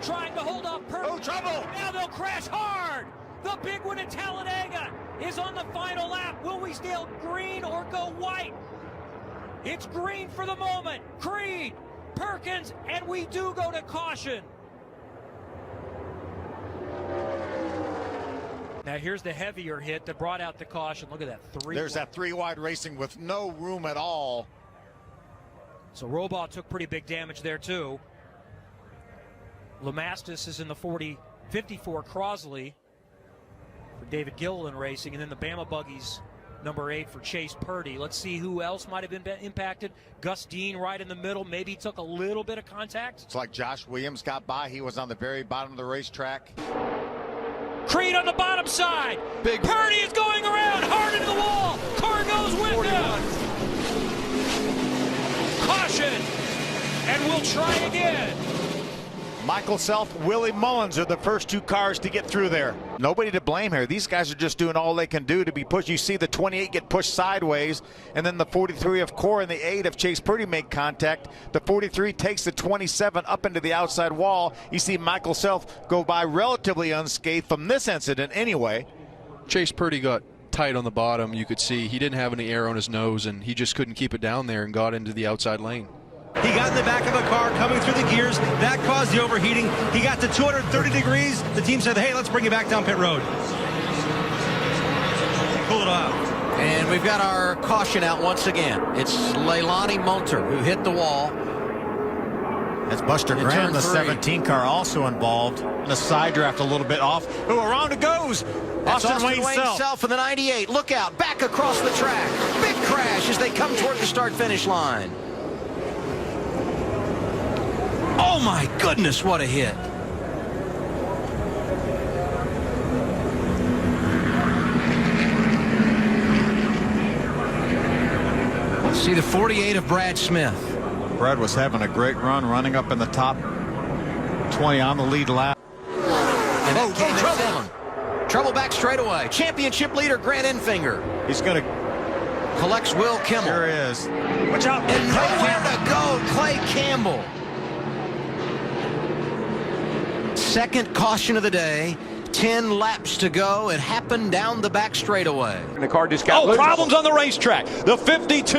trying to hold off Perkins. Oh, trouble! Now they'll crash hard. The big one in Talladega is on the final lap. Will we steal green or go white? It's green for the moment. Creed, Perkins, and we do go to caution. Now here's the heavier hit that brought out the caution. Look at that. There's that three wide racing with no room at all. So Robaugh took pretty big damage there too. Lemastus is in the 54 Crosley for David Gilliland Racing, and then the Bama Buggies number 8 for Chase Purdy. Let's see who else might have been impacted. Gus Dean right in the middle, maybe took a little bit of contact. It's like Josh Williams got by. He was on the very bottom of the racetrack. Creed on the bottom side. Big Purdy is going around hard into the wall. Car goes with 41. him. Caution, and we'll try again. Michael Self, Willie Mullins are the first two cars to get through there. Nobody to blame here. These guys are just doing all they can do to be pushed. You see the 28 get pushed sideways, and then the 43 of Core and the 8 of Chase Purdy make contact. The 43 takes the 27 up into the outside wall. You see Michael Self go by relatively unscathed from this incident anyway. Chase Purdy got tight on the bottom. You could see he didn't have any air on his nose, and he just couldn't keep it down there and got into the outside lane. He got in the back of the car coming through the gears. That caused the overheating. He got to 230 degrees. The team said, hey, let's bring you back down pit road. Pull it off. And we've got our caution out once again. It's Leilani Munter who hit the wall. That's Buster Graham, the 17 car, also involved. The side draft a little bit off. Oh, around it goes. That's Austin Wayne Self. Self in the 98. Look out, back across the track. Big crash as they come toward the start-finish line. Oh my goodness, what a hit. See the 48 of Brad Smith. Brad was having a great run, running up in the top 20 on the lead lap. And trouble back straightaway. Championship leader Grant Enfinger. He's going to collects Will Kimmel. Here he is. Watch out. And nowhere to go, Clay Campbell. Second caution of the day. 10 laps to go. It happened down the back straightaway. And the car just got loose. Problems on the racetrack. The 52.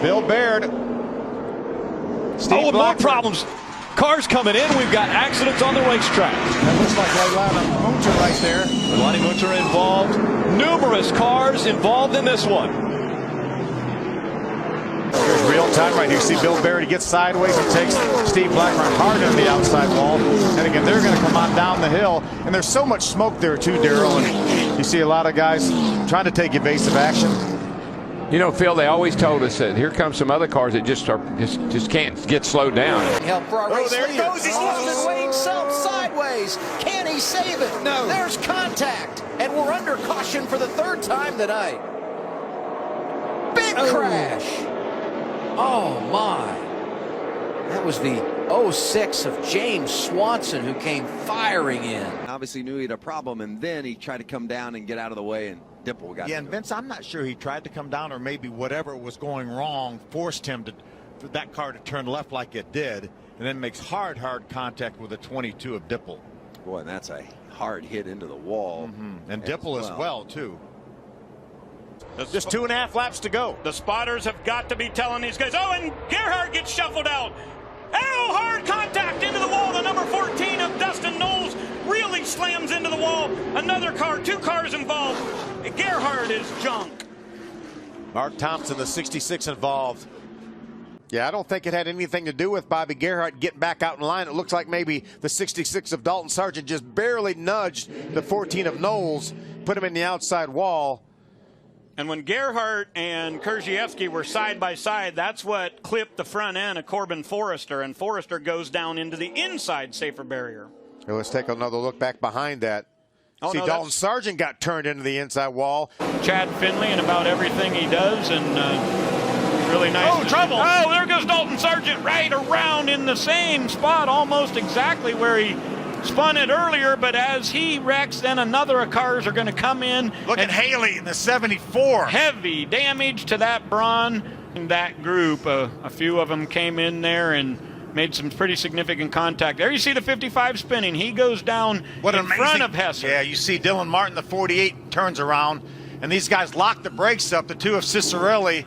Bill Baird. Steve more problems. Cars coming in. We've got accidents on the racetrack. That looks like Leilani Munter right there. Leilani Munter involved. Numerous cars involved in this one. Here's real time right here. See Bill Baird, he gets sideways and takes Steve Blackburn hard on the outside wall. And again, they're going to come on down the hill. And there's so much smoke there too, Darrell. And you see a lot of guys trying to take evasive action. You know, Phil, they always told us that here comes some other cars that just can't get slowed down. Help for our race there he leader. goes. He's Austin Wayne Self sideways. Can he save it? No. There's contact. And we're under caution for the third time tonight. Big crash. Oh, my. That was the 06 of James Swanson who came firing in. Obviously knew he had a problem, and then he tried to come down and get out of the way, and Dipple got Yeah, and Vince, I'm not sure he tried to come down, or maybe whatever was going wrong forced him for that car to turn left like it did, and then makes hard contact with the 22 of Dipple. Boy, and that's a hard hit into the wall. And Dipple as well, too. Just 2.5 laps to go. The spotters have got to be telling these guys. Oh, and Gerhard gets shuffled out. Oh, hard contact into the wall. The number 14 of Dustin Knowles really slams into the wall. Another car, 2 cars involved. Gerhard is junk. Mark Thompson, the 66 involved. Yeah, I don't think it had anything to do with Bobby Gerhart getting back out in line. It looks like maybe the 66 of Dalton Sargent just barely nudged the 14 of Knowles, put him in the outside wall. And when Gerhart and Krzyzewski were side by side, that's what clipped the front end of Corbin Forrester, and Forrester goes down into the inside safer barrier. Well, let's take another look back behind that. Oh, See, no, Dalton Sargent got turned into the inside wall. Chad Finley and about everything he does, and really nice. Oh, trouble! Oh, there goes Dalton Sargent right around in the same spot, almost exactly where he spun it earlier, but as he wrecks, then another of cars are going to come in. Look at Haley in the 74. Heavy damage to that Braun. In that group, a few of them came in there and made some pretty significant contact. There you see the 55 spinning. He goes down in front of Hesser. Yeah, you see Dylan Martin, the 48, turns around, and these guys lock the brakes up, the two of Cicerelli.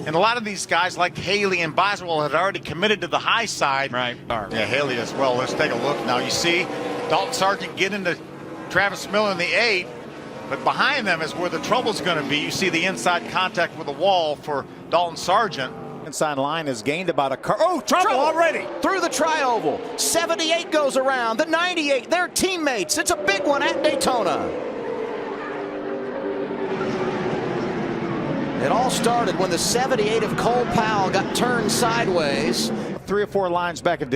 And a lot of these guys, like Haley and Boswell, had already committed to the high side. Right. Yeah, Haley as well. Let's take a look now. You see Dalton Sargent get into Travis Miller in the 8, but behind them is where the trouble's going to be. You see the inside contact with the wall for Dalton Sargent. Inside line has gained about a car. Oh, trouble already. Through the tri-oval. 78 goes around. The 98, their teammates. It's a big one at Daytona. It all started when the 78 of Cole Powell got turned sideways. 3 or 4 lines back, and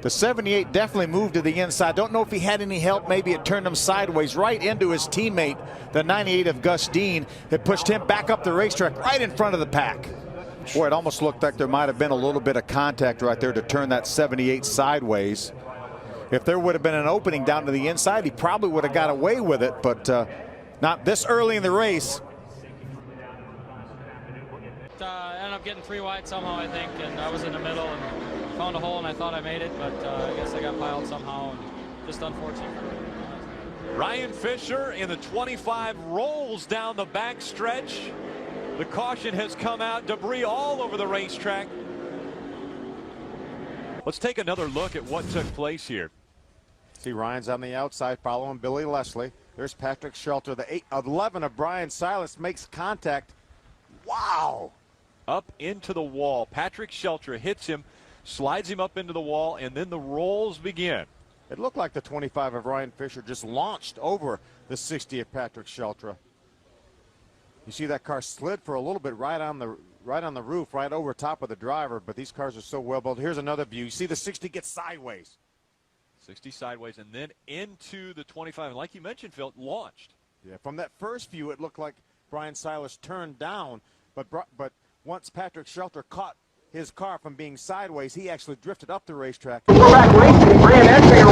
the 78 definitely moved to the inside. Don't know if he had any help. Maybe it turned him sideways right into his teammate. The 98 of Gus Dean that pushed him back up the racetrack right in front of the pack. Boy, it almost looked like there might have been a little bit of contact right there to turn that 78 sideways. If there would have been an opening down to the inside, he probably would have got away with it, but not this early in the race. Ended up getting 3 wide somehow, I think, and I was in the middle and found a hole, and I thought I made it, but I guess I got piled somehow, and just unfortunate. Ryan Fisher in the 25 rolls down the back stretch. The caution has come out, debris all over the racetrack. Let's take another look at what took place here. See Ryan's on the outside following Billy Leslie. There's Patrick Shelter. The 11 of Brian Silas makes contact. Wow. Up into the wall. Patrick Shelter hits him, slides him up into the wall, and then the rolls begin. It looked like the 25 of Ryan Fisher just launched over the 60 of Patrick Shelter. You see that car slid for a little bit right on the roof, right over top of the driver, but these cars are so well built. Here's another view. You see the 60 get sideways. 60 sideways and then into the 25. And like you mentioned, Phil, launched. Yeah, from that first view, it looked like Brian Silas turned down, but once Patrick Shelter caught his car from being sideways, he actually drifted up the racetrack. Back racing, Brand Edgar